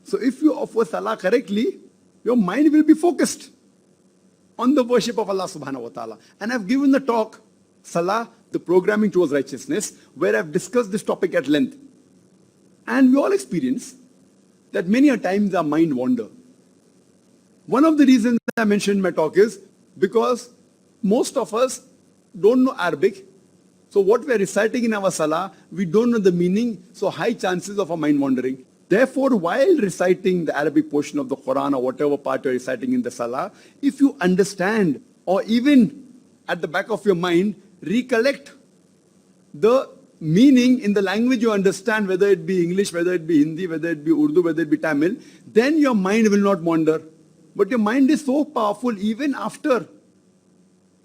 So if you offer salah correctly, your mind will be focused on the worship of Allah subhanahu wa ta'ala. And I've given the talk, Salah, the programming towards righteousness, where I've discussed this topic at length. And we all experience that many a times our mind wander. One of the reasons I mentioned in my talk is because most of us don't know Arabic. So what we are reciting in our salah, we don't know the meaning, so high chances of our mind wandering. Therefore, while reciting the Arabic portion of the Quran or whatever part you're reciting in the salah, if you understand or even at the back of your mind, recollect the meaning in the language you understand, whether it be English, whether it be Hindi, whether it be Urdu, whether it be Tamil, then your mind will not wander. But your mind is so powerful even after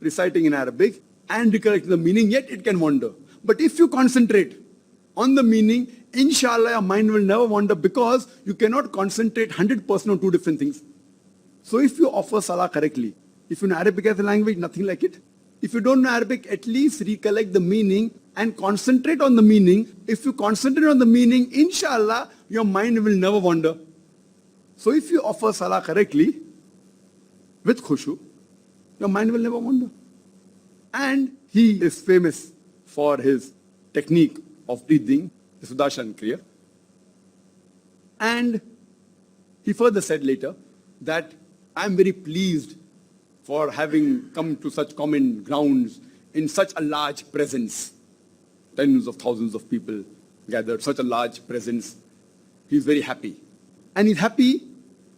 reciting in Arabic and recollecting the meaning, yet it can wander. But if you concentrate on the meaning, inshallah your mind will never wander because you cannot concentrate 100% on two different things. So if you offer salah correctly, if you know Arabic as a language, nothing like it. If you don't know Arabic, at least recollect the meaning and concentrate on the meaning. If you concentrate on the meaning, inshallah, your mind will never wander. So if you offer salah correctly, with khushu, your mind will never wander. And he is famous for his technique of breathing, the Sudarshan Kriya. And he further said later that I'm very pleased for having come to such common grounds in such a large presence. Tens of thousands of people gathered, such a large presence. He's very happy. And he's happy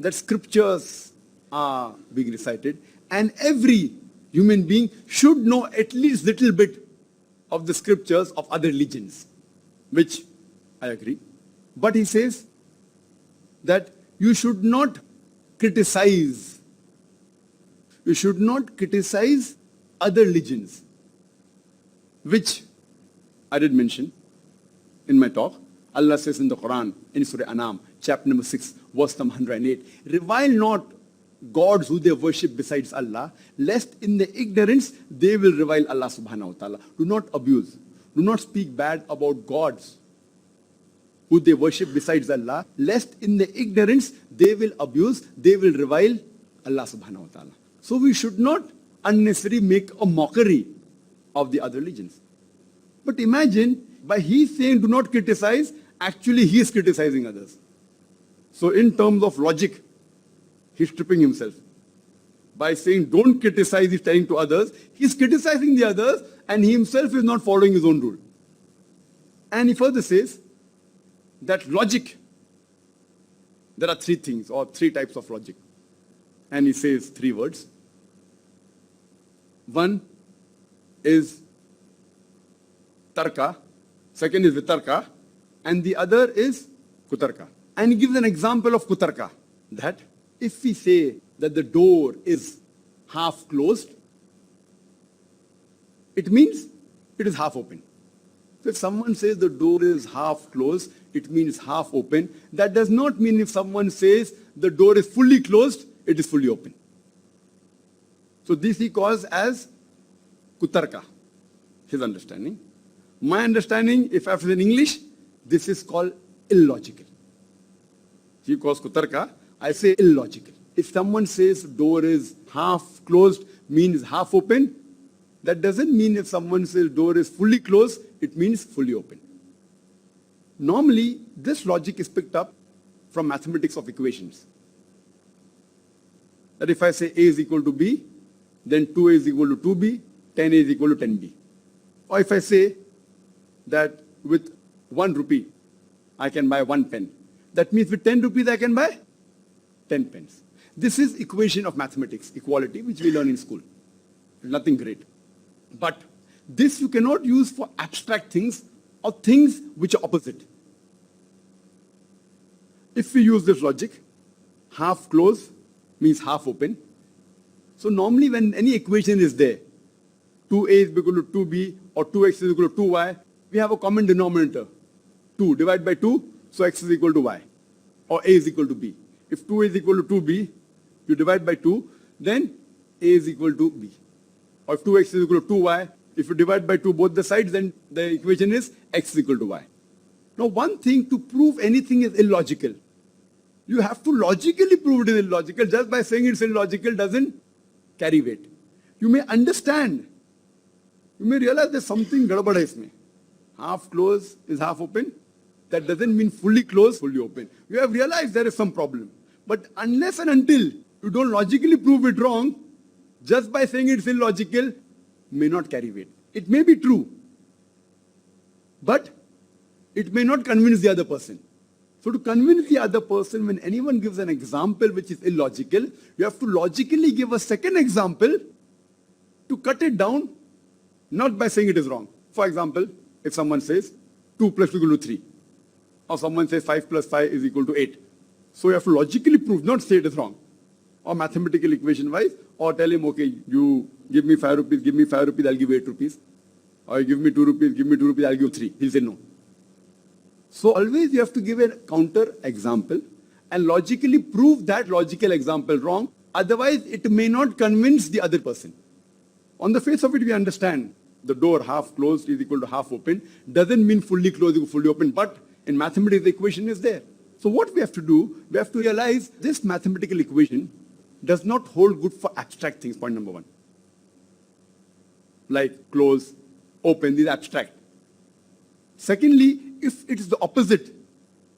that scriptures are being recited and every human being should know at least little bit of the scriptures of other religions, which I agree. But he says that you should not criticize. You should not criticize other religions, which I did mention in my talk. Allah says in the Quran, in Surah Anam, chapter number 6, verse number 108, revile not gods who they worship besides Allah, lest in the ignorance they will revile Allah subhanahu wa ta'ala. Do not abuse. Do not speak bad about gods who they worship besides Allah, lest in the ignorance they will abuse, they will revile Allah subhanahu wa ta'ala. So we should not unnecessarily make a mockery of the other religions. But imagine, by he saying do not criticize, actually he is criticizing others. So in terms of logic, he's tripping himself. By saying don't criticize, he's telling to others, he's criticizing the others and he himself is not following his own rule. And he further says that logic, there are three things or three types of logic. And he says three words. One is tarka, second is vitarka, and the other is kutarka. And he gives an example of kutarka, that if we say that the door is half closed, it means it is half open. So if someone says the door is half closed, it means half open. That does not mean if someone says the door is fully closed, it is fully open. So this he calls as kutarka, his understanding. My understanding, if I have to say in English, this is called illogical. He calls kutarka, I say illogical. If someone says door is half closed, means half open, that doesn't mean if someone says door is fully closed, it means fully open. Normally, this logic is picked up from mathematics of equations. That if I say A is equal to B, then 2A is equal to 2B, 10A is equal to 10B. Or if I say that with 1 rupee, I can buy 1 pen. That means with 10 rupees, I can buy 10 pens. This is equation of mathematics, equality, which we learn in school. Nothing great. But this you cannot use for abstract things or things which are opposite. If we use this logic, half closed means half open. So normally when any equation is there, 2a is equal to 2b or 2x is equal to 2y, we have a common denominator. 2 divided by 2, so x is equal to y. Or a is equal to b. If 2 is equal to 2b, you divide by 2, then a is equal to b. Or if 2x is equal to 2y, if you divide by 2 both the sides, then the equation is x is equal to y. Now one thing, to prove anything is illogical, You have to logically prove it is illogical. Just by saying it's illogical doesn't carry weight. You may understand. You may realize there's something gadbad hai isme. Half closed is half open. That doesn't mean fully closed, fully open. You have realized there is some problem. But unless and until you don't logically prove it wrong, just by saying it's illogical may not carry weight. It may be true, but it may not convince the other person. So to convince the other person, when anyone gives an example which is illogical, you have to logically give a second example to cut it down, not by saying it is wrong. For example, if someone says 2 plus 2 equal to 3, or someone says 5 plus 5 is equal to 8. So you have to logically prove, not say it is wrong, or mathematical equation wise, or tell him, okay, you give me 5 rupees, give me 5 rupees, I'll give you 8 rupees. Or you give me 2 rupees, give me 2 rupees, I'll give 3. He'll say no. So always you have to give a counter example and logically prove that logical example wrong. Otherwise, it may not convince the other person. On the face of it, we understand the door half closed is equal to half open. Doesn't mean fully closed is fully open, but in mathematics, the equation is there. So what we have to do, we have to realize this mathematical equation does not hold good for abstract things, point number one. Like close, open, these abstract. Secondly, if it is the opposite,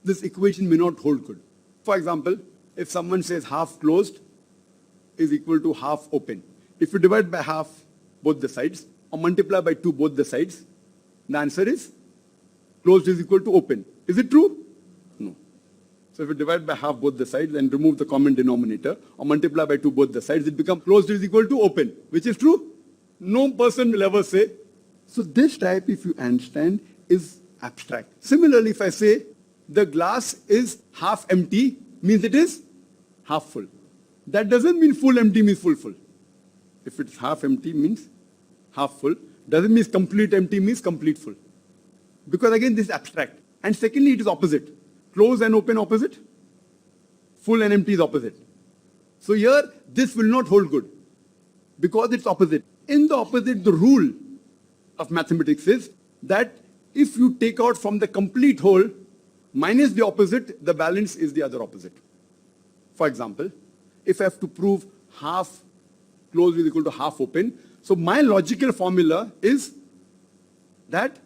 this equation may not hold good. For example, if someone says half closed is equal to half open. If you divide by half both the sides, or multiply by 2 both the sides, the answer is closed is equal to open. Is it true? No. So if you divide by half both the sides and remove the common denominator, or multiply by 2 both the sides, it becomes closed is equal to open, which is true. No person will ever say. So this type, if you understand, is abstract. Similarly, if I say the glass is half empty, means it is half full. That doesn't mean full empty means full full. If it's half empty means half full, doesn't mean complete empty means complete full. Because again, this is abstract. And secondly, it is opposite. Close and open opposite. Full and empty is opposite. So here, this will not hold good. Because it's opposite. In the opposite, the rule of mathematics is that if you take out from the complete whole minus the opposite, the balance is the other opposite. For example, if I have to prove half closed is equal to half open, so my logical formula is that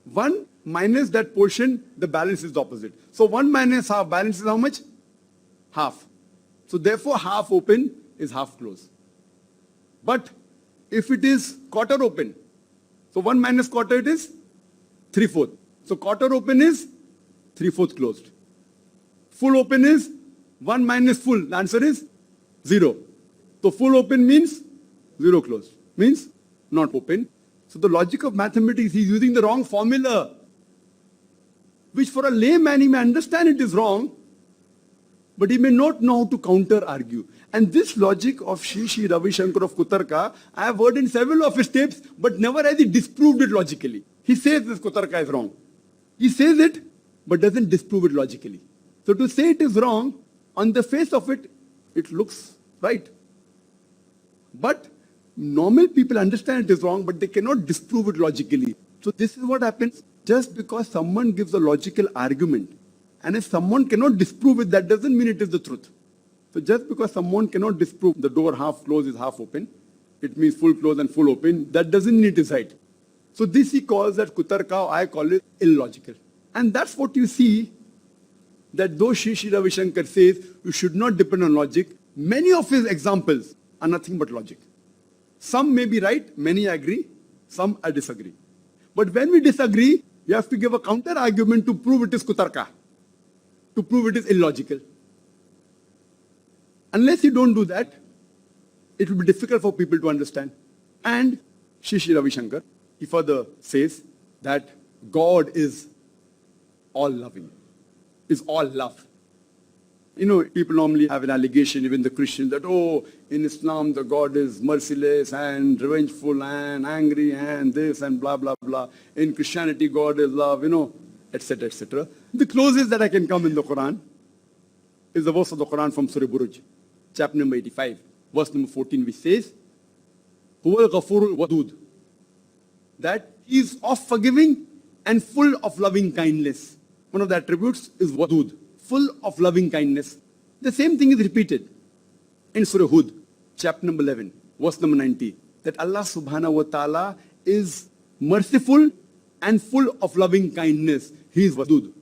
1 minus that portion, the balance is the opposite. So 1 minus half, balance is how much? Half. So therefore, half open is half closed. But if it is quarter open, so 1 minus quarter, it is 3/4. So quarter open is 3/4 closed. Full open is 1 minus full. The answer is 0. So full open means 0 closed. Means not open. So the logic of mathematics, he's using the wrong formula. Which for a layman, he may understand it is wrong, but he may not know how to counter-argue. And this logic of Sri Ravi Shankar of Kutarka, I have heard in several of his tapes, but never has he disproved it logically. He says this Kutarka is wrong. He says it, but doesn't disprove it logically. So to say it is wrong, on the face of it, it looks right. But normal people understand it is wrong, but they cannot disprove it logically. So this is what happens just because someone gives a logical argument. And if someone cannot disprove it, that doesn't mean it is the truth. So just because someone cannot disprove the door half closed is half open, it means full closed and full open, that doesn't mean it is right. So this he calls that Kutarka, I call it illogical. And that's what you see, that though Sri Ravi Shankar says you should not depend on logic, many of his examples are nothing but logic. Some may be right, many agree, some I disagree. But when we disagree, you have to give a counter argument to prove it is Kutarka, to prove it is illogical. Unless you don't do that, it will be difficult for people to understand. And Sri Ravi Shankar, he further says that God is all loving, is all love. You know, people normally have an allegation, even the Christians, that, oh, in Islam, the God is merciless and revengeful and angry and this and blah, blah, blah. In Christianity, God is love, you know, etc., etc. The closest that I can come in the Quran is the verse of the Quran from Surah Buruj, chapter number 85, verse number 14, which says, Huwal Ghafurul Wadud, that he is of forgiving and full of loving kindness. One of the attributes is Wadud, full of loving kindness. The same thing is repeated in Surah Hud, chapter number 11, verse number 90, that Allah subhanahu wa ta'ala is merciful and full of loving kindness. He is Wadud.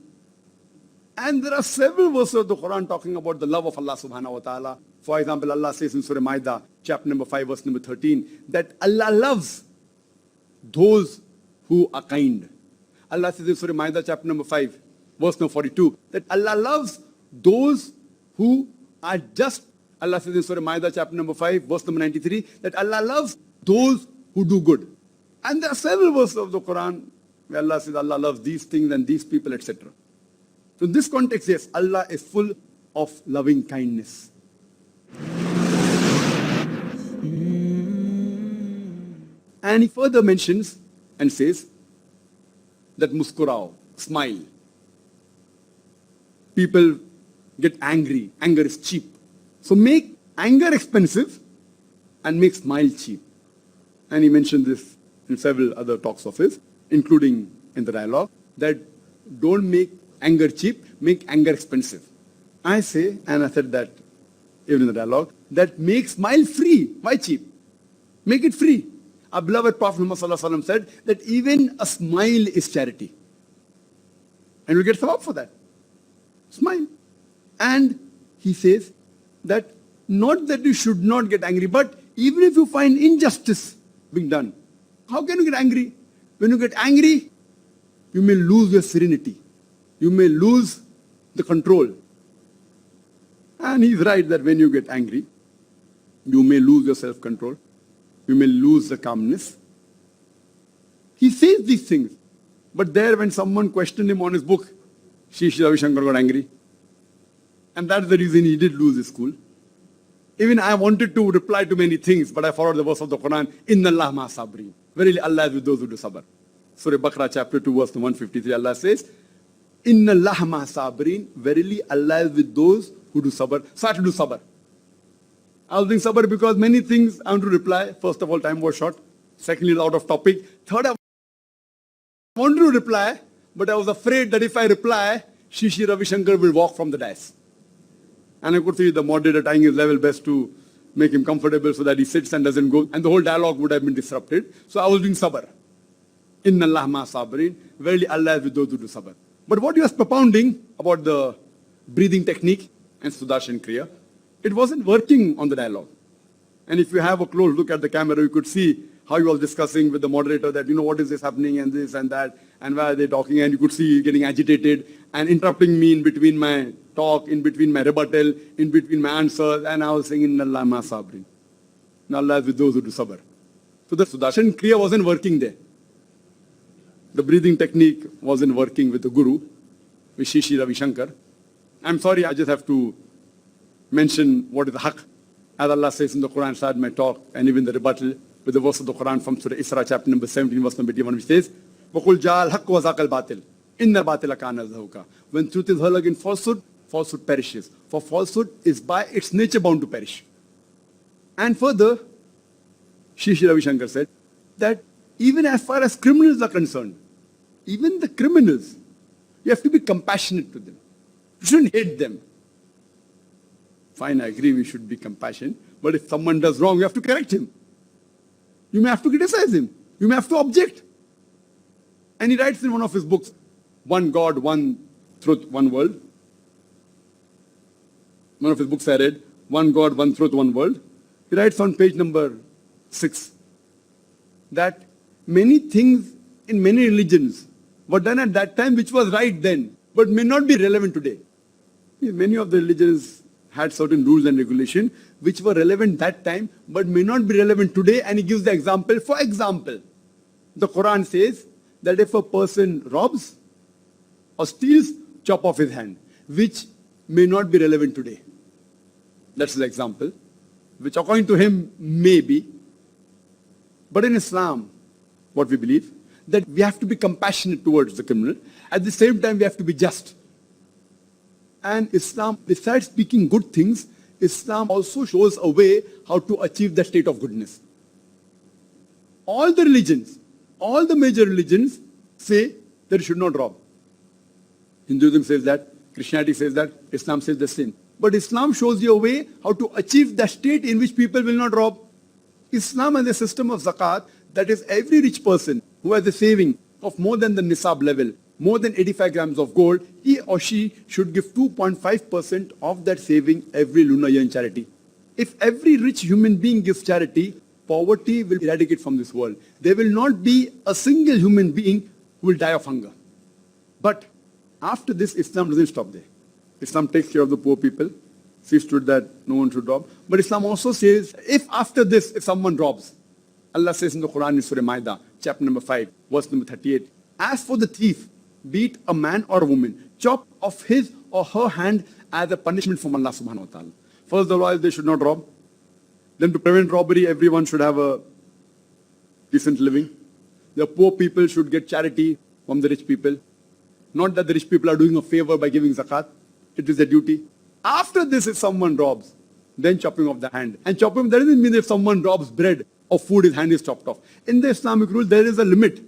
And there are several verses of the Quran talking about the love of Allah subhanahu wa ta'ala. For example, Allah says in Surah Ma'idah, chapter number 5, verse number 13, that Allah loves those who are kind. Allah says in Surah Ma'idah, chapter number 5, verse number 42, that Allah loves those who are just. Allah says in Surah Ma'idah, chapter number 5, verse number 93, that Allah loves those who do good. And there are several verses of the Quran where Allah says Allah loves these things and these people, etc. So in this context, yes, Allah is full of loving kindness. And he further mentions and says that muskurao, smile. People get angry. Anger is cheap. So make anger expensive and make smile cheap. And he mentioned this in several other talks of his, including in the dialogue, that don't make anger cheap, make anger expensive. I say, and I said that even in the dialogue, that make smile free. Why cheap? Make it free. Our beloved Prophet Muhammad Sallallahu Alaihi Wasallam said that even a smile is charity. And we get thawaab for that. Smile. And he says that not that you should not get angry, but even if you find injustice being done, how can you get angry? When you get angry, you may lose your serenity. You may lose the control. And he's right that when you get angry, you may lose your self-control. You may lose the calmness. He says these things. But there, when someone questioned him on his book, Sri Ravi Shankar got angry. And that's the reason he did lose his school. Even I wanted to reply to many things, but I followed the verse of the Quran, Inna Allah ma sabrin. Verily Allah is with those who do sabr. Surah Baqarah chapter 2 verse 153, Allah says, Inna Allah ma sabrin. Verily Allah is with those who do sabr. So I had to do sabr. I was doing sabr because many things I want to reply. First of all, time was short. Secondly, it's out of topic. Third, I wanted to reply, but I was afraid that if I reply, Sri Ravi Shankar will walk from the dais. And I could see the moderator trying his level best to make him comfortable so that he sits and doesn't go. And the whole dialogue would have been disrupted. So I was doing sabr. Inna Allah ma sabrin. Verily Allah is with those who do sabr. But what you was propounding about the breathing technique and Sudarshan Kriya, it wasn't working on the dialogue. And if you have a close look at the camera, you could see how you was discussing with the moderator that, what is this happening and this and that, and why are they talking, and you could see getting agitated and interrupting me in between my talk, in between my rebuttal, in between my answers, and I was saying, Inna Allah ma sabrin. Inna Allah is with those who do sabr. So the Sudarshan Kriya wasn't working there. The breathing technique wasn't working with the Guru, with Sri Ravi Shankar. I'm sorry, I just have to mention what is the haqq. As Allah says in the Quran, start my talk, and even the rebuttal with the verse of the Quran from Surah Isra, chapter number 17, verse number 81, which says, وَقُلْ جَاءَ الْحَقُّ وَزَاقَ الْبَاطِلِ إِنَّ الْبَاطِلَ كَانَ زَهُوقًا. When truth is hurled against falsehood, falsehood perishes. For falsehood is by its nature bound to perish. And further, Sri Ravi Shankar said that even as far as criminals are concerned, even the criminals, you have to be compassionate to them. You shouldn't hate them. Fine, I agree we should be compassionate, but if someone does wrong, you have to correct him. You may have to criticize him. You may have to object. And he writes in one of his books, One God, One Truth, One World. One of his books I read, One God, One Truth, One World. He writes on page number 6 that many things in many religions were done at that time which was right then, but may not be relevant today. Many of the religions had certain rules and regulation which were relevant that time, but may not be relevant today, and he gives the example. For example, the Quran says that if a person robs or steals, chop off his hand, which may not be relevant today. That's the example, which according to him may be. But in Islam, what we believe, that we have to be compassionate towards the criminal. At the same time, we have to be just. And Islam, besides speaking good things, Islam also shows a way how to achieve that state of goodness. All the religions, all the major religions say that you should not rob. Hinduism says that, Christianity says that, Islam says the same. But Islam shows you a way how to achieve the state in which people will not rob. Islam has a system of zakat that is every rich person who has a saving of more than the nisab level, more than 85 grams of gold, he or she should give 2.5% of that saving every lunar year in charity. If every rich human being gives charity, poverty will eradicate from this world. There will not be a single human being who will die of hunger. But after this, Islam doesn't stop there. Islam takes care of the poor people, sees to it that no one should rob. But Islam also says, if after this, if someone robs, Allah says in the Quran in Surah Ma'idah, chapter number 5, verse number 38, as for the thief, be it a man or a woman, chop off his or her hand as a punishment from Allah subhanahu wa ta'ala. First, the law is they should not rob. Then to prevent robbery, everyone should have a decent living. The poor people should get charity from the rich people. Not that the rich people are doing a favor by giving zakat. It is their duty. After this, if someone robs, then chopping off the hand. And chopping, that doesn't mean if someone robs bread or food, his hand is chopped off. In the Islamic rule, there is a limit.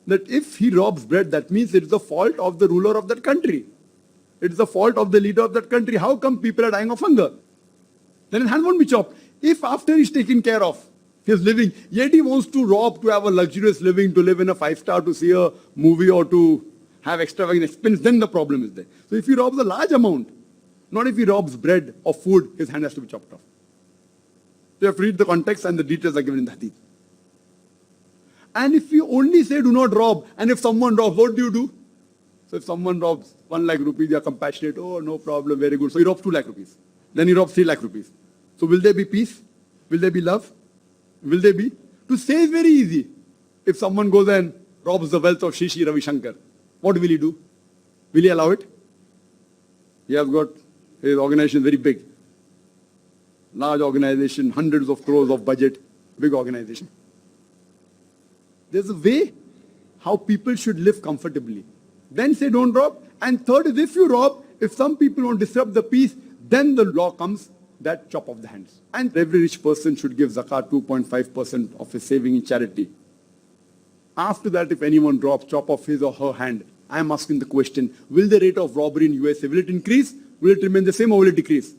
That if he robs bread, that means it is the fault of the ruler of that country. It is the fault of the leader of that country. How come people are dying of hunger? Then his hand won't be chopped. If after he's taken care of, his living, yet he wants to rob to have a luxurious living, to live in a 5-star, to see a movie or to have extravagant expense, then the problem is there. So if he robs a large amount, not if he robs bread or food, his hand has to be chopped off. So you have to read the context and the details are given in the hadith. And if you only say do not rob, and if someone robs, what do you do? So if someone robs 1 lakh rupees, you are compassionate, oh no problem, very good. So he robs 2 lakh rupees. Then he robs 3 lakh rupees. So will there be peace? Will there be love? Will there be? To say is very easy. If someone goes and robs the wealth of Shishi Ravi Shankar, what will he do? Will he allow it? He has got his organization very big. Large organization, hundreds of crores of budget, big organization. There's a way how people should live comfortably. Then say don't rob. And third is if you rob, if some people want to disrupt the peace, then the law comes that chop off the hands. And every rich person should give zakat 2.5% of his saving in charity. After that, if anyone drops, chop off his or her hand. I am asking the question, will the rate of robbery in USA, will it increase? Will it remain the same or will it decrease?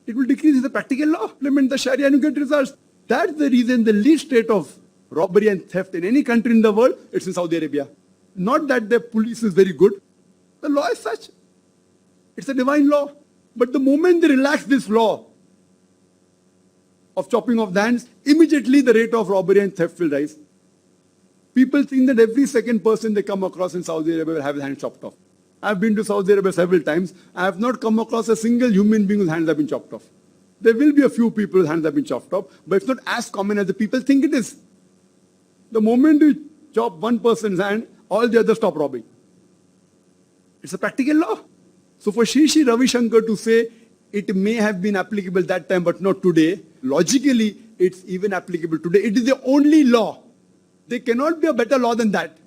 It will decrease. It's a practical law. Implement the Sharia and you get results. That's the reason the least rate of robbery and theft in any country in the world, it's in Saudi Arabia. Not that the police is very good. The law is such. It's a divine law. But the moment they relax this law of chopping off the hands, immediately the rate of robbery and theft will rise. People think that every second person they come across in Saudi Arabia will have his hand chopped off. I've been to Saudi Arabia several times. I have not come across a single human being whose hands have been chopped off. There will be a few people whose hands have been chopped off, but it's not as common as the people think it is. The moment you chop one person's hand, all the others stop robbing. It's a practical law. So for Shishi Ravi Shankar to say it may have been applicable that time but not today, logically it's even applicable today. It is the only law. There cannot be a better law than that.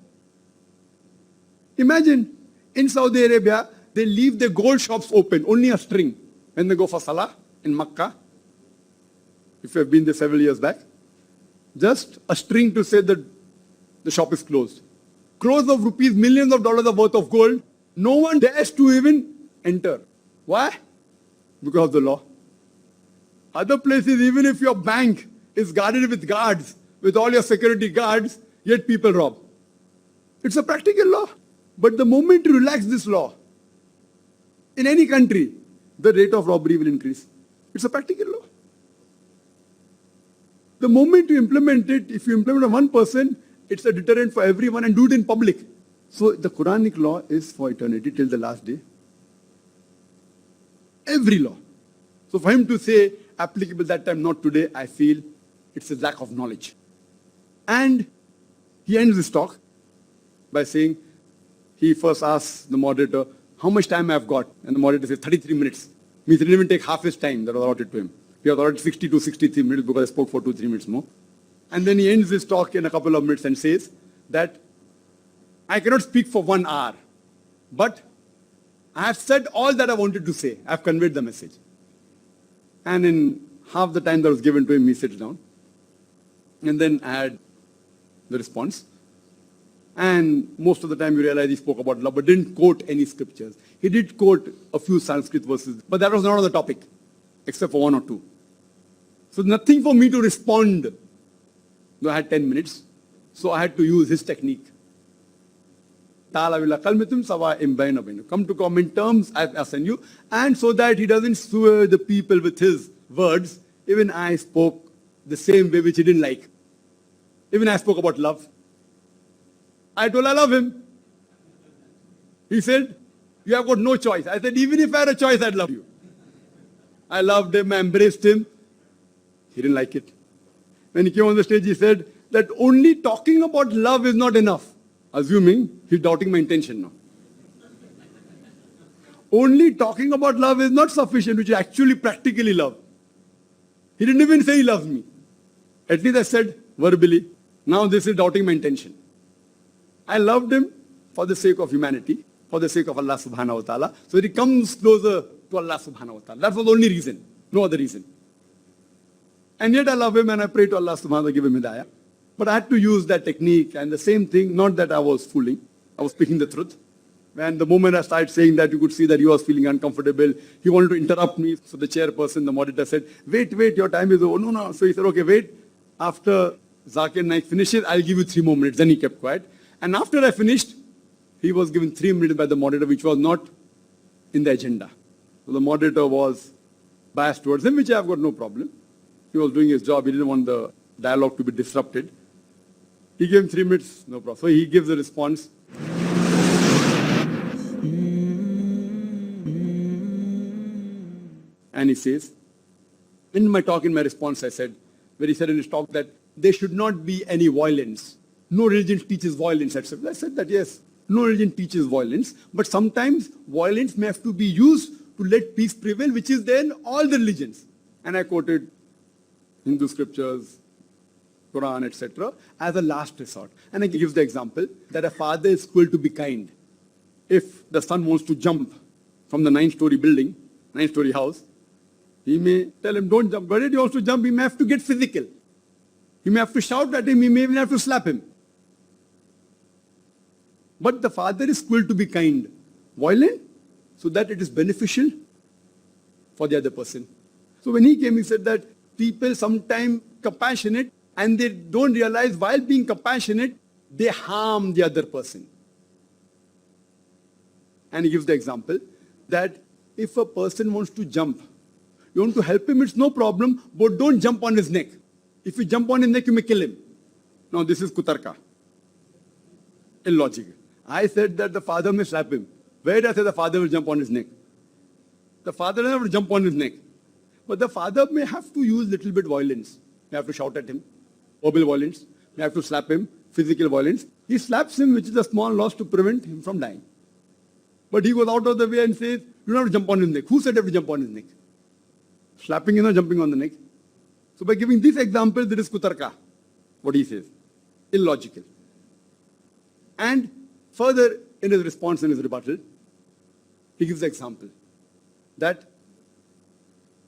Imagine, in Saudi Arabia, they leave their gold shops open, only a string. When they go for Salah in Makkah, if you have been there several years back, just a string to say that the shop is closed. Crores of rupees, millions of dollars worth of gold, no one dares to even enter. Why? Because of the law. Other places, even if your bank is guarded with guards, with all your security guards, yet people rob. It's a practical law. But the moment you relax this law, in any country, the rate of robbery will increase. It's a practical law. The moment you implement it, if you implement on one person, it's a deterrent for everyone and do it in public. So the Quranic law is for eternity till the last day. Every law. So for him to say applicable that time, not today, I feel it's a lack of knowledge. And he ends his talk by saying, he first asks the moderator, how much time I have got? And the moderator says, 33 minutes. Means he didn't even take half his time that was allotted to him. He was allotted 60 to 63 minutes because I spoke for 2-3 minutes more. And then he ends his talk in a couple of minutes and says that I cannot speak for 1 hour, but I have said all that I wanted to say. I have conveyed the message. And in half the time that was given to him, he sits down. And then I had the response. And most of the time you realize he spoke about love, but didn't quote any scriptures. He did quote a few Sanskrit verses, but that was not on the topic, except for one or two. So nothing for me to respond. No, I had 10 minutes, so I had to use his technique. Come to common terms, as and you, and so that he doesn't sway the people with his words, even I spoke the same way which he didn't like. Even I spoke about love. I told I love him. He said, you have got no choice. I said, even if I had a choice, I'd love you. I loved him, I embraced him. He didn't like it. When he came on the stage, he said that only talking about love is not enough. Assuming he's doubting my intention now. Only talking about love is not sufficient, which is actually practically love. He didn't even say he loves me. At least I said verbally, now this is doubting my intention. I loved him for the sake of humanity, for the sake of Allah subhanahu wa ta'ala, so that he comes closer to Allah subhanahu wa ta'ala. That was the only reason, no other reason. And yet I love him and I pray to Allah subhanahu wa ta'ala to give him hidayah. But I had to use that technique and the same thing, not that I was fooling, I was speaking the truth. And the moment I started saying that, you could see that he was feeling uncomfortable. He wanted to interrupt me. So the chairperson, the monitor said, wait, your time is over. No. So he said, okay, wait. After Zakir Naik finishes, I'll give you 3 more minutes. Then he kept quiet. And after I finished, he was given 3 minutes by the moderator, which was not in the agenda. So the moderator was biased towards him, which I have got no problem. He was doing his job. He didn't want the dialogue to be disrupted. He gave him 3 minutes, no problem. So he gives a response. And he says, in my talk, in my response, I said, where he said in his talk that there should not be any violence. No religion teaches violence, etc. I said that, yes, no religion teaches violence, but sometimes violence may have to be used to let peace prevail, which is then all the religions. And I quoted Hindu scriptures, Quran, etc., as a last resort. And I give the example that a father is cruel to be kind. If the son wants to jump from the 9-story building, 9-story house, he may tell him, don't jump. But if he wants to jump, he may have to get physical. He may have to shout at him, he may even have to slap him. But the father is cruel to be kind, violent, so that it is beneficial for the other person. So when he came, he said that people sometimes compassionate and they don't realize while being compassionate, they harm the other person. And he gives the example that if a person wants to jump, you want to help him, it's no problem, but don't jump on his neck. If you jump on his neck, you may kill him. Now this is kutarka. Illogical. I said that the father may slap him. Where did I say the father will jump on his neck? The father doesn't have to jump on his neck. But the father may have to use little bit violence. May have to shout at him, verbal violence. May have to slap him, physical violence. He slaps him, which is a small loss to prevent him from dying. But he goes out of the way and says, you don't have to jump on his neck. Who said you have to jump on his neck? Slapping is not jumping on the neck. So by giving this example, there is kutarka, what he says. Illogical. And further, in his response, in his rebuttal, he gives the example that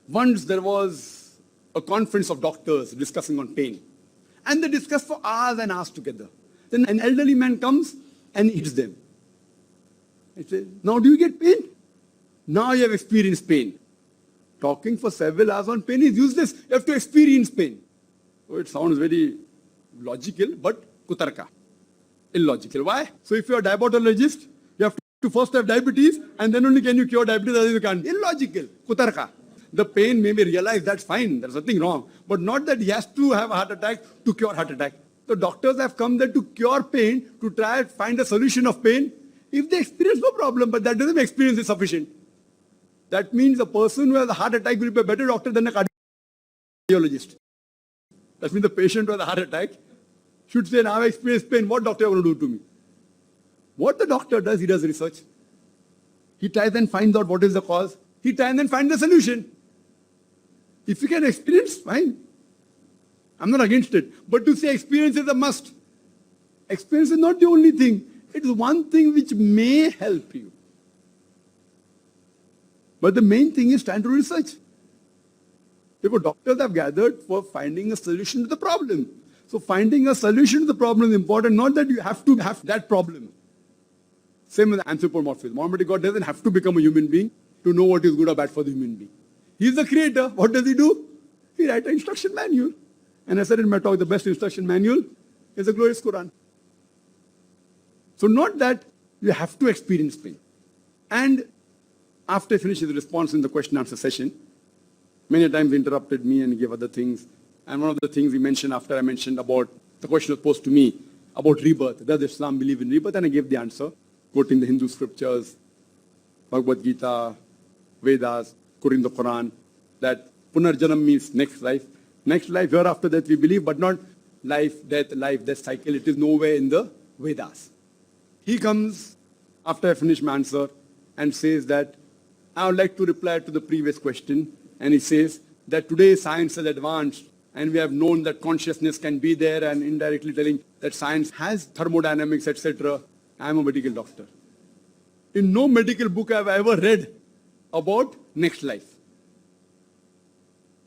once there was a conference of doctors discussing on pain. And they discuss for hours and hours together. Then an elderly man comes and hits them. He says, now do you get pain? Now you have experienced pain. Talking for several hours on pain is useless. You have to experience pain. So it sounds very logical, but kutarka. Illogical. Why? So if you are a diabetologist, you have to first have diabetes and then only can you cure diabetes, otherwise you can't. Illogical. Kutarka. The pain may be realized, that's fine, there's nothing wrong. But not that he has to have a heart attack to cure heart attack. So doctors have come there to cure pain, to try and find a solution of pain. If they experience, no problem, but that doesn't mean experience is sufficient. That means a person who has a heart attack will be a better doctor than a cardiologist. That means the patient who has a heart attack should say, now I experience pain, what doctor are you going to do to me? What the doctor does, he does research. He tries and finds out what is the cause. He tries and finds the solution. If you can experience, fine. I'm not against it. But to say experience is a must. Experience is not the only thing. It is one thing which may help you. But the main thing is trying to research. Therefore, doctors have gathered for finding a solution to the problem. So finding a solution to the problem is important, not that you have to have that problem. Same with anthropomorphism. Almighty God doesn't have to become a human being to know what is good or bad for the human being. He's the creator. What does he do? He writes an instruction manual. And I said in my talk, the best instruction manual is the glorious Quran. So not that you have to experience pain. And after I finished his response in the question answer session, many times he interrupted me and gave other things. And one of the things he mentioned after I mentioned about, the question was posed to me about rebirth. Does Islam believe in rebirth? And I gave the answer, quoting the Hindu scriptures, Bhagavad Gita, Vedas, quoting the Quran, that Punarjanam means next life. Next life, hereafter that we believe, but not life, death cycle. It is nowhere in the Vedas. He comes after I finish my answer and says that I would like to reply to the previous question. And he says that today science has advanced and we have known that consciousness can be there, and indirectly telling that science has thermodynamics, etc. I am a medical doctor. In no medical book have I ever read about next life,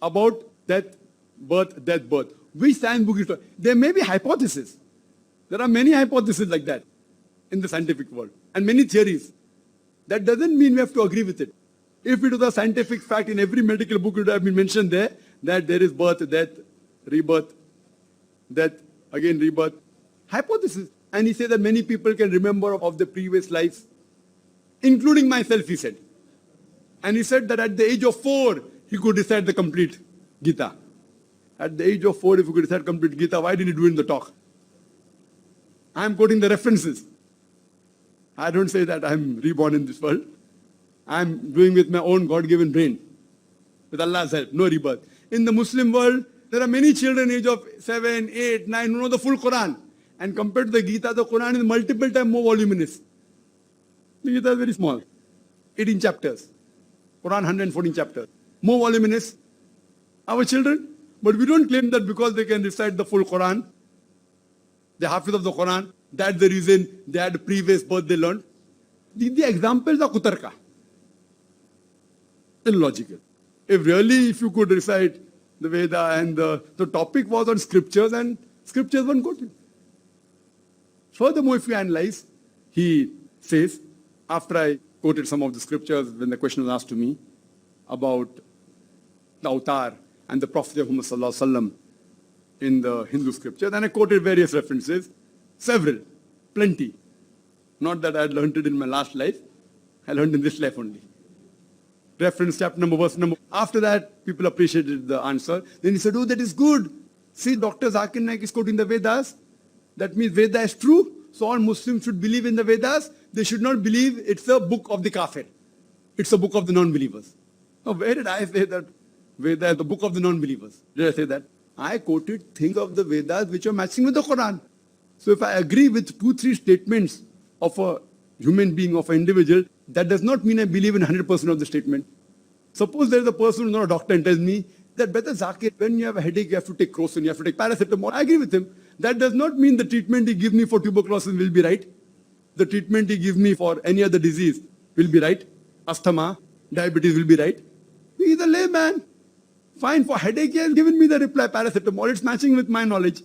about death, birth. Which science book is it? There may be hypotheses. There are many hypotheses like that in the scientific world and many theories. That doesn't mean we have to agree with it. If it was a scientific fact, in every medical book it would have been mentioned there that there is birth, death, rebirth, death, again rebirth. Hypothesis. And he said that many people can remember of the previous lives, including myself, he said. And he said that at the age of 4, he could recite the complete Gita. At the age of 4, if he could recite complete Gita, why didn't he do it in the talk? I am quoting the references. I don't say that I am reborn in this world. I am doing with my own God-given brain, with Allah's help, no rebirth. In the Muslim world, there are many children age of 7, 8, 9 who know the full Quran. And compared to the Gita, the Quran is multiple times more voluminous. The Gita is very small, 18 chapters. Quran 114 chapters. More voluminous. Our children, but we don't claim that because they can recite the full Quran, the Hafiz of the Quran, that's the reason they had previous birth they learned. The examples are kutarka. Illogical. If you could recite the Veda and the topic was on scriptures and scriptures weren't quoted. Furthermore, if you analyze, he says, after I quoted some of the scriptures when the question was asked to me about the avatar and the Prophet of Muhammad Sallallahu Alaihi Wasallam in the Hindu scriptures, and I quoted various references, several, plenty. Not that I had learned it in my last life, I learned in this life only. Reference, chapter number, verse number. After that, people appreciated the answer. Then he said, oh, that is good. See, Dr. Zakir Naik is quoting the Vedas. That means Veda is true. So all Muslims should believe in the Vedas. They should not believe it's a book of the kafir. It's a book of the non-believers. Now, where did I say that Veda is the book of the non-believers? Did I say that? I quoted things of the Vedas which are matching with the Quran. So if I agree with 2-3 statements of a human being, of an individual, that does not mean I believe in 100% of the statement. Suppose there is a person who is not a doctor and tells me that, Brother Zakir, when you have a headache, you have to take Crocin, you have to take paracetamol. I agree with him. That does not mean the treatment he gives me for tuberculosis will be right. The treatment he gives me for any other disease will be right. Asthma, diabetes will be right. He is a layman. Fine, for headache, he has given me the reply, paracetamol. It's matching with my knowledge.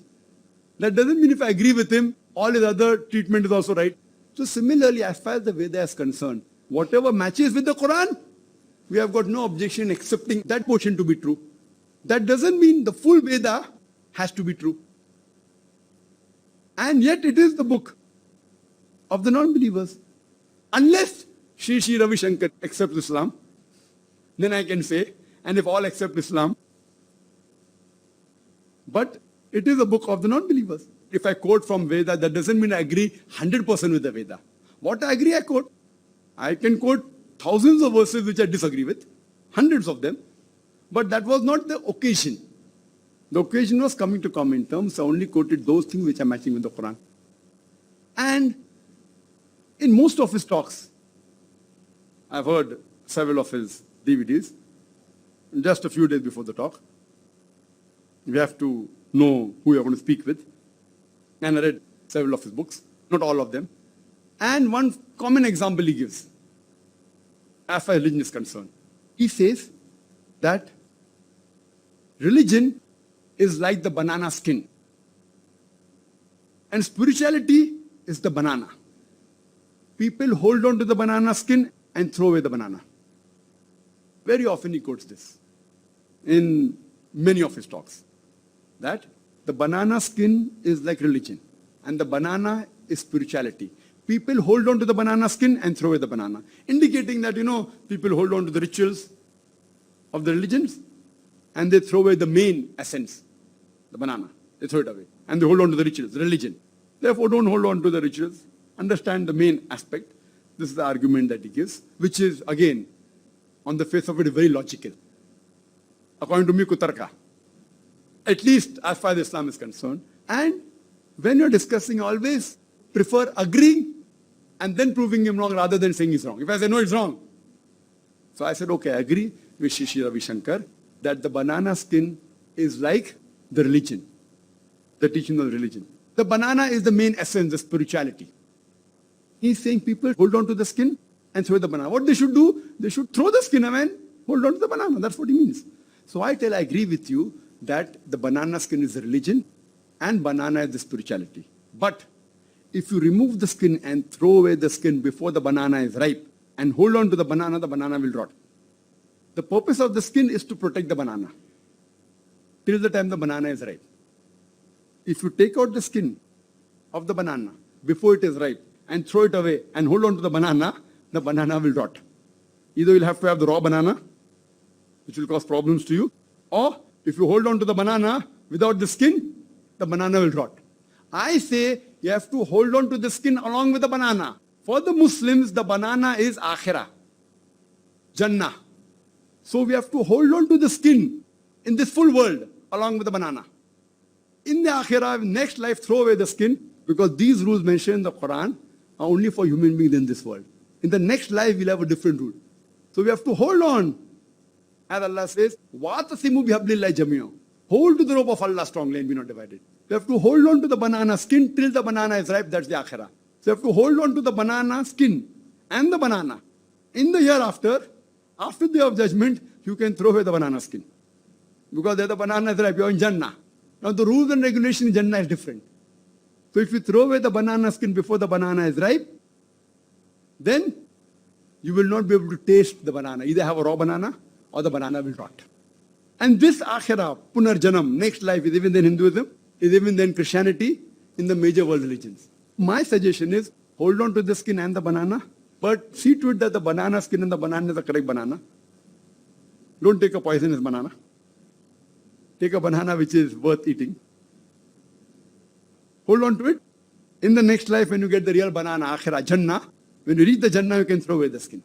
That doesn't mean if I agree with him, all his other treatment is also right. So similarly, as far as the Veda is concerned, whatever matches with the Quran, we have got no objection accepting that portion to be true. That doesn't mean the full Veda has to be true. And yet it is the book of the non-believers. Unless Sri Ravi Shankar accepts Islam, then I can say, and if all accept Islam, but it is a book of the non-believers. If I quote from Veda, that doesn't mean I agree 100% with the Veda. What I agree, I quote. I can quote thousands of verses which I disagree with, hundreds of them, but that was not the occasion. The occasion was coming to common terms, so I only quoted those things which are matching with the Quran. And in most of his talks, I've heard several of his DVDs, just a few days before the talk. We have to know who you're going to speak with. And I read several of his books, not all of them. And one common example he gives, as far as religion is concerned. He says that religion is like the banana skin. And spirituality is the banana. People hold on to the banana skin and throw away the banana. Very often he quotes this in many of his talks, that the banana skin is like religion and the banana is spirituality. People hold on to the banana skin and throw away the banana, indicating that, people hold on to the rituals of the religions and they throw away the main essence, the banana. They throw it away and they hold on to the rituals, the religion. Therefore, don't hold on to the rituals. Understand the main aspect. This is the argument that he gives, which is, again, on the face of it, very logical. According to me, kutarka. At least as far as Islam is concerned. And when you're discussing, always prefer agreeing and then proving him wrong rather than saying he's wrong. If I say, no, it's wrong. So I said, okay, I agree with Shri Ravi Shankar that the banana skin is like the religion, the teaching of the religion. The banana is the main essence, the spirituality. He's saying people hold on to the skin and throw the banana. What they should do, they should throw the skin away and hold on to the banana. That's what he means. So I agree with you that the banana skin is the religion and banana is the spirituality. But if you remove the skin and throw away the skin before the banana is ripe and hold on to the banana will rot. The purpose of the skin is to protect the banana till the time the banana is ripe. If you take out the skin of the banana before it is ripe and throw it away and hold on to the banana will rot. Either you'll have to have the raw banana, which will cause problems to you, or if you hold on to the banana without the skin, the banana will rot. I say you have to hold on to the skin along with the banana. For the Muslims, the banana is akhirah, Jannah. So we have to hold on to the skin in this full world along with the banana. In the akhirah, next life, throw away the skin, because these rules mentioned in the Quran are only for human beings in this world. In the next life, we'll have a different rule. So we have to hold on. As Allah says, وَاتَصِمُوا بِحَبْلِ اللَّهِ جَمِيعًا. Hold to the rope of Allah strongly and be not divided. You have to hold on to the banana skin till the banana is ripe. That's the akhirah. So you have to hold on to the banana skin and the banana. In the hereafter, after the day of judgment, you can throw away the banana skin. Because there the banana is ripe, you're in Jannah. Now the rules and regulations in Jannah is different. So if you throw away the banana skin before the banana is ripe, then you will not be able to taste the banana. Either have a raw banana or the banana will rot. And this akhirah, punarjanam, next life, is even then Hinduism, is even then Christianity, in the major world religions. My suggestion is, hold on to the skin and the banana, but see to it that the banana skin and the banana is the correct banana. Don't take a poisonous banana. Take a banana which is worth eating. Hold on to it. In the next life, when you get the real banana, akhirah, Jannah, when you reach the Jannah, you can throw away the skin.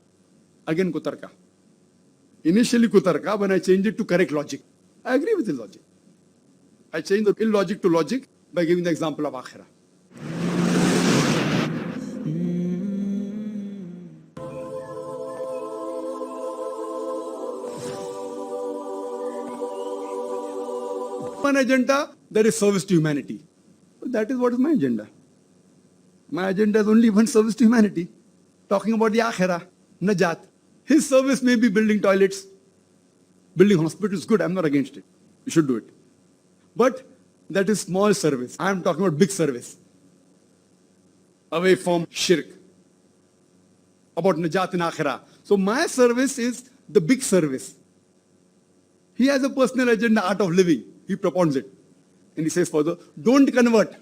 Again, kutarka. Initially kutarka, when I changed it to correct logic. I agree with his logic. I changed the illogic to logic by giving the example of akhirah. One agenda, that is service to humanity. But that is what is my agenda. My agenda is only one, service to humanity. Talking about the akhirah, najat. His service may be building toilets, building hospitals. Good, I'm not against it. You should do it. But that is small service. I am talking about big service. Away from shirk. About najat in akhirah. So my service is the big service. He has a personal agenda, art of living. He propounds it. And he says further, don't convert.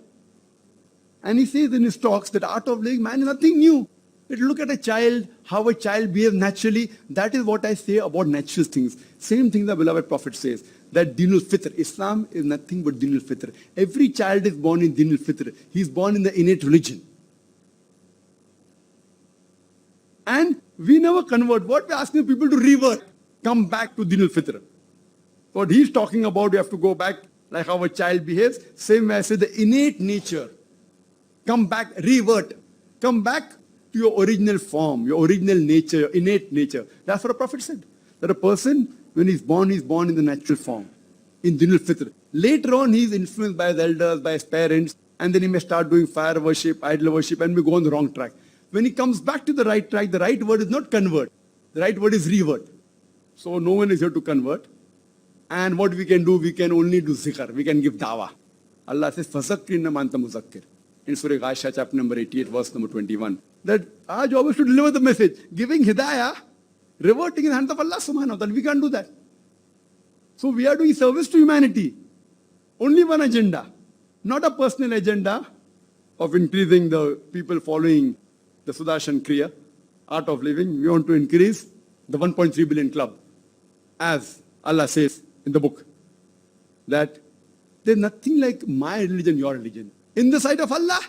And he says in his talks that art of living, man, is nothing new. Look at a child, how a child behaves naturally. That is what I say about natural things. Same thing the beloved Prophet says, that Dinul Fitr, Islam is nothing but Dinul Fitr. Every child is born in Dinul Fitr. He is born in the innate religion. And we never convert. What we're asking people to revert, come back to Dinul Fitr. What he's talking about, you have to go back like how a child behaves. Same way I say the innate nature. Come back, revert. Come back to your original form, your original nature, your innate nature. That's what the Prophet said. That a person, when he's born in the natural form, in Dinul Fitr. Later on, he's influenced by his elders, by his parents, and then he may start doing fire worship, idol worship, and may go on the wrong track. When he comes back to the right track, the right word is not convert. The right word is revert. So no one is here to convert. And what we can do, we can only do zikr. We can give dawah. Allah says, فَذَكِّرْ إِنَّمَا أَنْتَ مُذَكِّرْ. in Surah Ghasha, chapter number 88, verse number 21, that our job is to deliver the message, giving hidayah, reverting in the hands of Allah subhanahu wa ta'ala. We can't do that. So we are doing service to humanity. Only one agenda, not a personal agenda of increasing the people following the Sudarshan Kriya, art of living. We want to increase the 1.3 billion club. As Allah says in the book, that there's nothing like my religion, your religion. In the sight of Allah,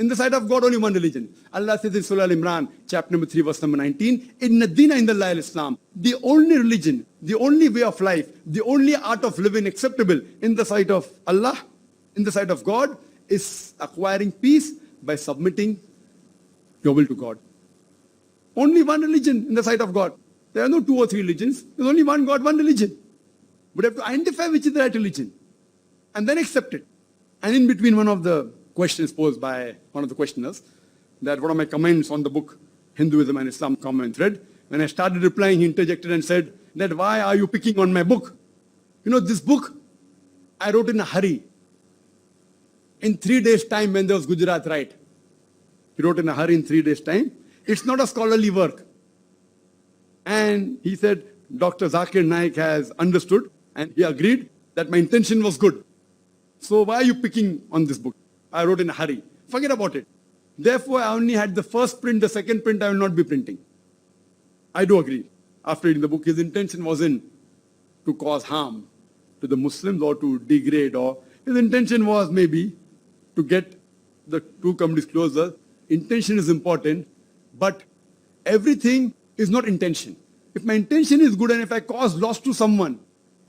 in the sight of God, only one religion. Allah says in Surah Al-Imran, chapter number 3, verse number 19, Inna Dina Indallahi al-Islam. The only religion, the only way of life, the only art of living acceptable in the sight of Allah, in the sight of God, is acquiring peace by submitting your will to God. Only one religion in the sight of God. There are no 2 or 3 religions. There's only one God, one religion. But you have to identify which is the right religion and then accept it. And in between, one of the questions posed by one of the questioners, that what are my comments on the book Hinduism and Islam Common Thread. When I started replying, he interjected and said that why are you picking on my book? You know, this book I wrote in a hurry. In 3 days' time when there was Gujarat Right. He wrote in a hurry in 3 days' time. It's not a scholarly work. And he said, Dr. Zakir Naik has understood and he agreed that my intention was good. So why are you picking on this book? I wrote in a hurry. Forget about it. Therefore, I only had the first print, the second print I will not be printing. I do agree. After reading the book, his intention wasn't to cause harm to the Muslims or to degrade, or his intention was maybe to get the two communities closer. Intention is important, but everything is not intention. If my intention is good and if I cause loss to someone,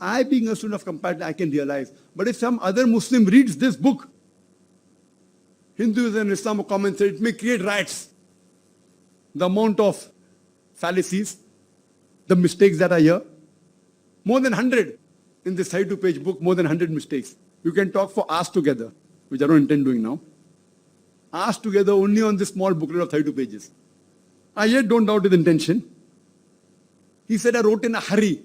I being a student of compassion, I can realize. But if some other Muslim reads this book, Hinduism and Islam comments, it may create riots. The amount of fallacies, the mistakes that are here, more than 100 in this 32-page book, more than 100 mistakes. You can talk for hours together, which I don't intend doing now. Hours together only on this small booklet of 32 pages. I yet don't doubt his intention. He said, I wrote in a hurry.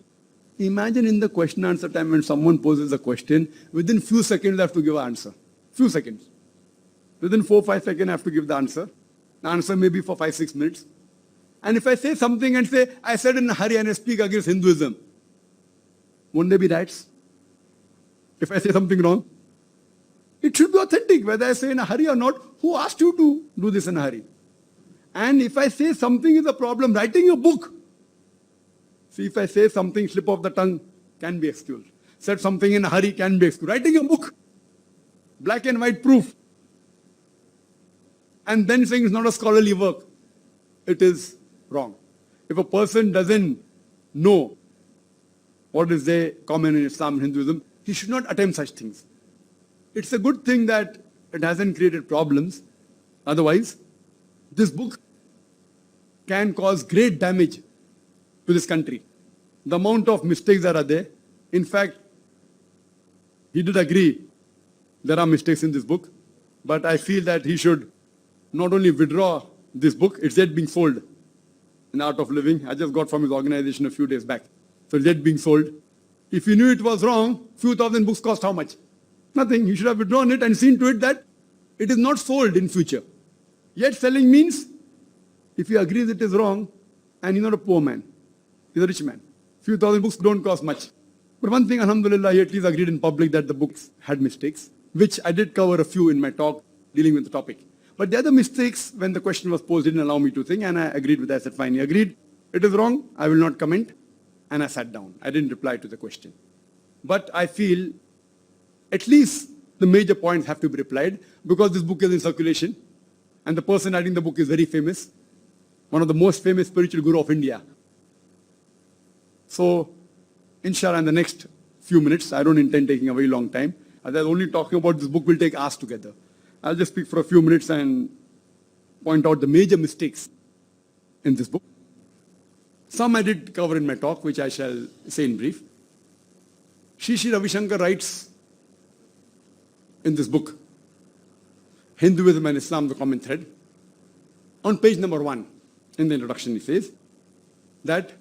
Imagine in the question answer time when someone poses a question, within few seconds I have to give an answer. Few seconds. Within 4-5 seconds I have to give the answer. The answer may be for 5-6 minutes. And if I say something and say, I said in a hurry and I speak against Hinduism, won't there be riots? If I say something wrong? It should be authentic, whether I say in a hurry or not. Who asked you to do this in a hurry? And if I say something is a problem, writing a book. See, if I say something, slip of the tongue, can be excused. Said something in a hurry, can be excused. Writing a book, black and white proof. And then saying it's not a scholarly work. It is wrong. If a person doesn't know what is the common in Islam and Hinduism, he should not attempt such things. It's a good thing that it hasn't created problems. Otherwise, this book can cause great damage to this country. The amount of mistakes that are there. In fact, he did agree there are mistakes in this book, but I feel that he should not only withdraw this book, it's yet being sold in Art of Living. I just got from his organization a few days back. So it's yet being sold. If he knew it was wrong, few thousand books cost how much? Nothing. He should have withdrawn it and seen to it that it is not sold in future. Yet selling means, if he agrees it is wrong, and he's not a poor man, he's a rich man. Few thousand books don't cost much. But one thing, alhamdulillah, he at least agreed in public that the books had mistakes, which I did cover a few in my talk dealing with the topic. But the other mistakes, when the question was posed, didn't allow me to think, and I agreed with that. I said, fine, he agreed. It is wrong. I will not comment. And I sat down. I didn't reply to the question. But I feel at least the major points have to be replied, because this book is in circulation, and the person writing the book is very famous, one of the most famous spiritual guru of India. So, inshallah, in the next few minutes, I don't intend taking a very long time. As I was only talking about this book, will take hours together. I'll just speak for a few minutes and point out the major mistakes in this book. Some I did cover in my talk, which I shall say in brief. Sri Ravi Shankar writes in this book, Hinduism and Islam, the Common Thread, on page number 1, in the introduction, he says that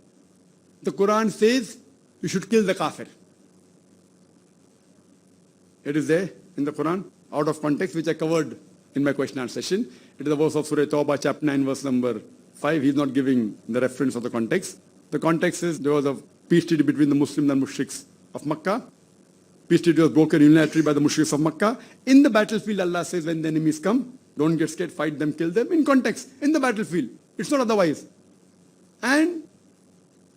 the Quran says you should kill the kafir. It is there in the Quran, out of context, which I covered in my question and answer session. It is the verse of Surah Tawbah, chapter 9, verse number 5. He's not giving the reference of the context. The context is there was a peace treaty between the Muslims and Mushriks of Makkah. Peace treaty was broken unilaterally by the Mushriks of Makkah. In the battlefield, Allah says, when the enemies come, don't get scared, fight them, kill them. In context, in the battlefield. It's not otherwise. And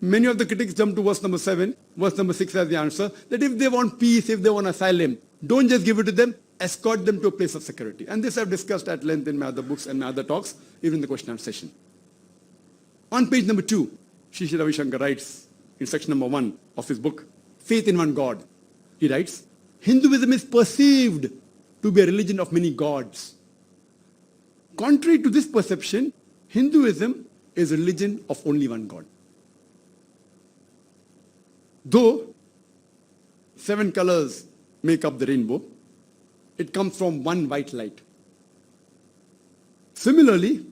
many of the critics jump to verse number 7. Verse number 6 has the answer, that if they want peace, if they want asylum, don't just give it to them, escort them to a place of security. And this I've discussed at length in my other books and my other talks, even in the question and answer session. On page number 2, Sri Sri Ravi Shankar writes in section number 1 of his book, Faith in One God. He writes, Hinduism is perceived to be a religion of many gods. Contrary to this perception, Hinduism is a religion of only one God. Though 7 colors make up the rainbow, it comes from one white light. Similarly,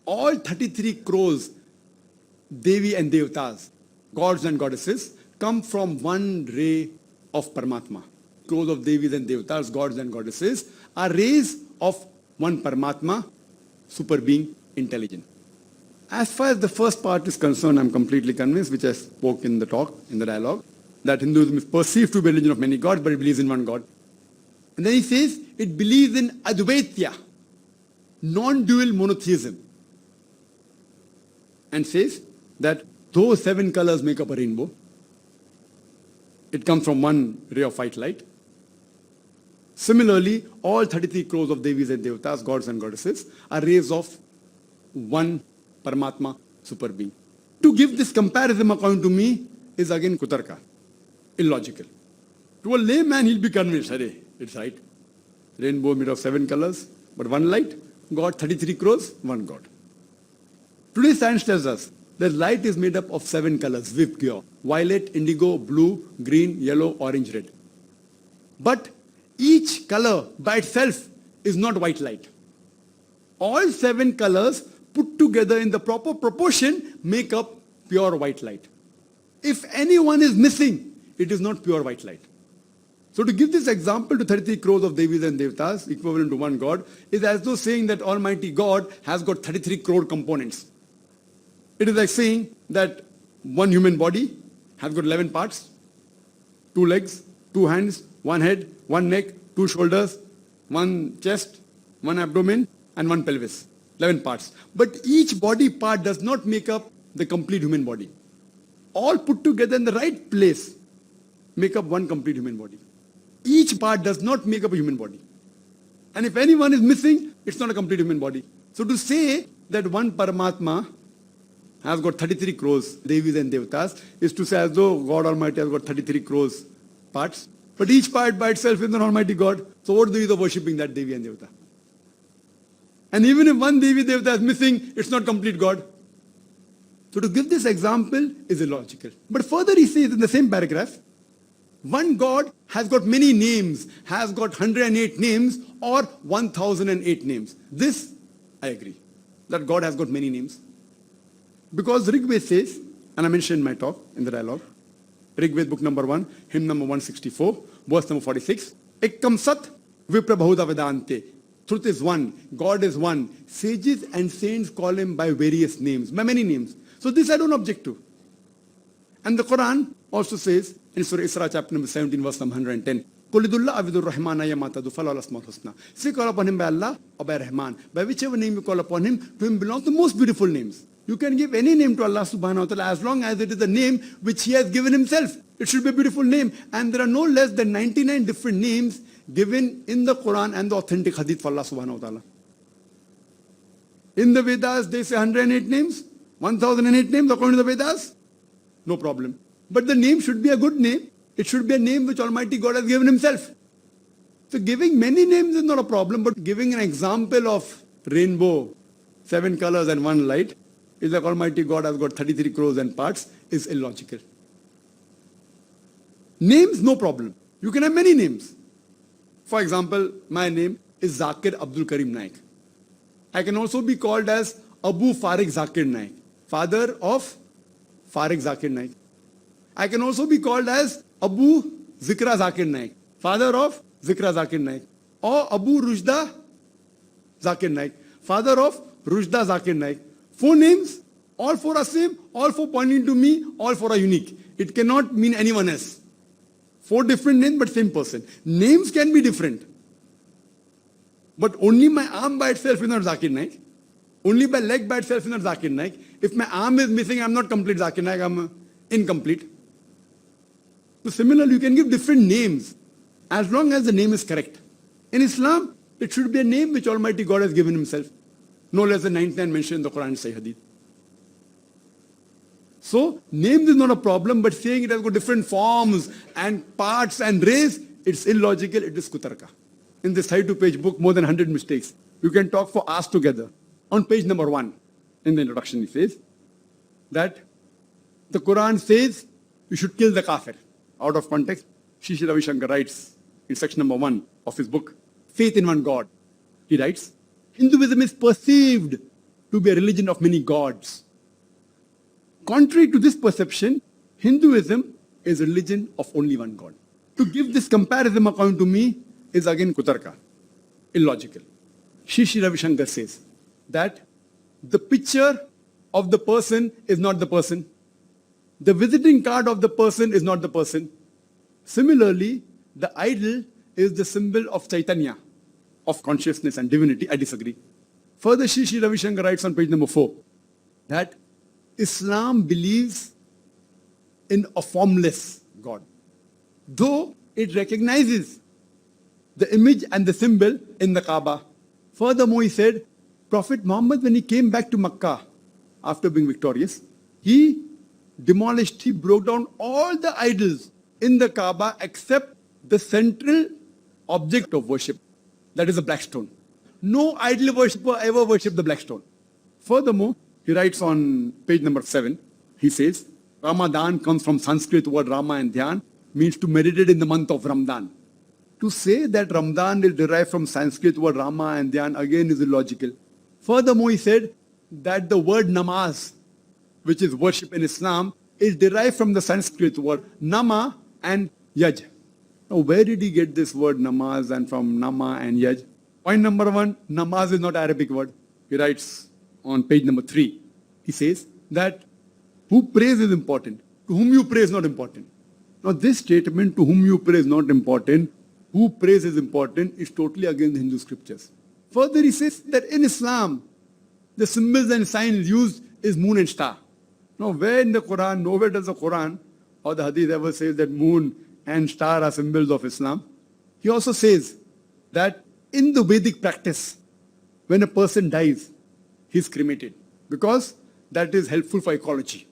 all 33 crores Devi and Devtas, gods and goddesses, come from one ray of Paramatma. Crores of Devis and Devtas, gods and goddesses, are rays of one Paramatma, super being, intelligent. As far as the first part is concerned, I'm completely convinced, which I spoke in the talk, in the dialogue, that Hinduism is perceived to be a religion of many gods, but it believes in one God. And then he says, it believes in Advaitya, non-dual monotheism. And says that though 7 colors make up a rainbow, it comes from one ray of white light. Similarly, all 33 crores of Devis and Devtas, gods and goddesses, are rays of one Paramatma, super being. To give this comparison, according to me, is again kutarka, illogical. To a layman, he'll be convinced, Hare, it's right. Rainbow made of 7 colors, but one light. God, 33 crores, one God. Today, science tells us that light is made up of 7 colors, Vibgyor: violet, indigo, blue, green, yellow, orange, red. But each color by itself is not white light. All 7 colors put together in the proper proportion make up pure white light. If anyone is missing, it is not pure white light. So to give this example to 33 crores of Devis and Devtas, equivalent to one God, is as though saying that Almighty God has got 33 crore components. It is like saying that one human body has got 11 parts, 2 legs, 2 hands, 1 head, 1 neck, 2 shoulders, 1 chest, 1 abdomen, and 1 pelvis. 11 parts. But each body part does not make up the complete human body. All put together in the right place make up one complete human body. Each part does not make up a human body. And if anyone is missing, it's not a complete human body. So to say that one Paramatma has got 33 crores Devis and Devtas is to say as though God Almighty has got 33 crores parts. But each part by itself is an Almighty God. So what do you do worshipping that Devi and Devata? And even if one Devi Devata is missing, it's not complete God. So to give this example is illogical. But further he says in the same paragraph, one God has got many names, has got 108 names or 1008 names. This I agree, that God has got many names. Because Rigved says, and I mentioned in my talk, in the dialogue, Rigved book number 1, hymn number 164, verse number 46, Ekkam Sat Vipra Bahuda Vedante. Truth is one, God is one. Sages and saints call him by various names, by many names. So this I don't object to. And the Quran also says, in Surah Isra chapter number 17, verse number 110, Kulidullah Avidur Rahmana Yamatadu Falal Asmaul Husna. Say call upon him by Allah or by Rahman. By whichever name you call upon him, to him belong the most beautiful names. You can give any name to Allah subhanahu wa ta'ala as long as it is a name which he has given himself. It should be a beautiful name. And there are no less than 99 different names given in the Quran and the authentic hadith for Allah subhanahu wa ta'ala. In the Vedas, they say 108 names, 1008 names according to the Vedas. No problem. But the name should be a good name. It should be a name which Almighty God has given himself. So giving many names is not a problem, but giving an example of rainbow, 7 colors and 1 light, is like Almighty God has got 33 crores and parts, is illogical. Names, no problem. You can have many names. For example, my name is Zakir Abdul Karim Naik. I can also be called as Abu Farik Zakir Naik, father of Farik Zakir Naik. I can also be called as Abu Zikra Zakir Naik, father of Zikra Zakir Naik. Or Abu Rujda Zakir Naik. Father of Rushda Zakir Naik. 4 names, all 4 are same, all 4 pointing to me, all 4 are unique. It cannot mean anyone else. 4 different names, but same person. Names can be different. But only my arm by itself is not Zakir Naik. Only my leg by itself is not Zakir Naik. If my arm is missing, I'm not complete Zakir Naik, I'm incomplete. So similarly, you can give different names as long as the name is correct. In Islam, it should be a name which Almighty God has given himself. No less than 99 mentioned in the Quran and Sahih Hadith. So, names is not a problem, but saying it has got different forms and parts and race, it's illogical, it is kutarka. In this side to page book, more than 100 mistakes. You can talk for hours together. On page number 1, in the introduction, he says that the Quran says you should kill the kafir. Out of context, Sri Sri Ravi Shankar writes in section number 1 of his book, Faith in One God. He writes, Hinduism is perceived to be a religion of many gods. Contrary to this perception, Hinduism is a religion of only one God. To give this comparison according to me is again kutarka, illogical. Sri Sri Ravi Shankar says that the picture of the person is not the person. The visiting card of the person is not the person. Similarly, the idol is the symbol of Chaitanya, of consciousness and divinity. I disagree. Further, Sri Sri Ravi Shankar writes on page number 4 that Islam believes in a formless God, though it recognizes the image and the symbol in the Kaaba. Furthermore, he said, Prophet Muhammad, when he came back to Makkah after being victorious, he demolished, he broke down all the idols in the Kaaba except the central object of worship, that is a black stone. No idol worshipper ever worshipped the black stone. Furthermore, he writes on page number 7, he says, Ramadan comes from Sanskrit word Rama and Dhyan, means to meditate in the month of Ramadan. To say that Ramadan is derived from Sanskrit word Rama and Dhyan again is illogical. Furthermore, he said that the word namaz, which is worship in Islam, is derived from the Sanskrit word nama and yaj. Now, where did he get this word namaz and from nama and yaj? Point number 1, namaz is not an Arabic word. He writes on page number 3. He says that who prays is important. To whom you pray is not important. Now, this statement, to whom you pray is not important, who prays is important, is totally against the Hindu scriptures. Further, he says that in Islam, the symbols and signs used is moon and star. Now, where in the Quran, nowhere does the Quran or the Hadith ever say that moon and star are symbols of Islam. He also says that in the Vedic practice, when a person dies, he is cremated because that is helpful for ecology.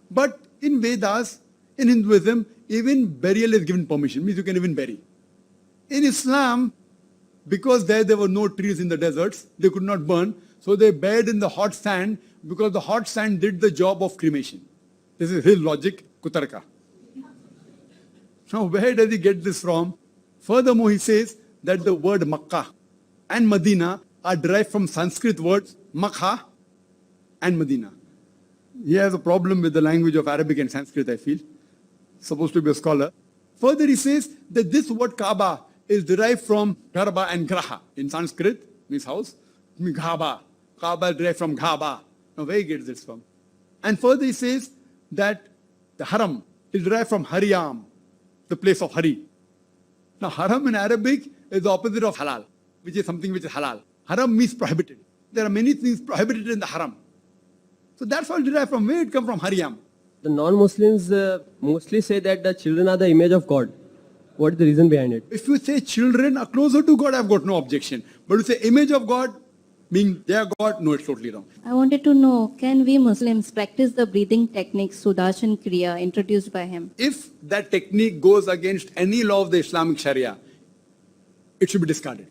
But in Vedas, in Hinduism, even burial is given permission, means you can even bury. In Islam, because there were no trees in the deserts, they could not burn, so they buried in the hot sand because the hot sand did the job of cremation. This is his logic, kutarka. Now, where does he get this from? Furthermore, he says that the word Makkah and Medina are derived from Sanskrit words Makkah and Medina. He has a problem with the language of Arabic and Sanskrit, I feel. Supposed to be a scholar. Further, he says that this word Kaaba is derived from Garba and Graha. In Sanskrit, means house, means Ghaba. Kaaba is derived from Ghaba. Now, where he gets this from? And further, he says that the Haram is derived from Hariyam, the place of Hari. Now, Haram in Arabic is the opposite of Halal, which is something which is Halal. Haram means prohibited. There are many things prohibited in the Haram. So that's all derived from where it comes from, Hariyam. The non-Muslims mostly say that the children are the image of God. What is the reason behind it? If you say children are closer to God, I've got no objection. But you say image of God, being their God, no, it's totally wrong. I wanted to know, can we Muslims practice the breathing technique Sudarshan Kriya introduced by him? If that technique goes against any law of the Islamic Sharia, it should be discarded.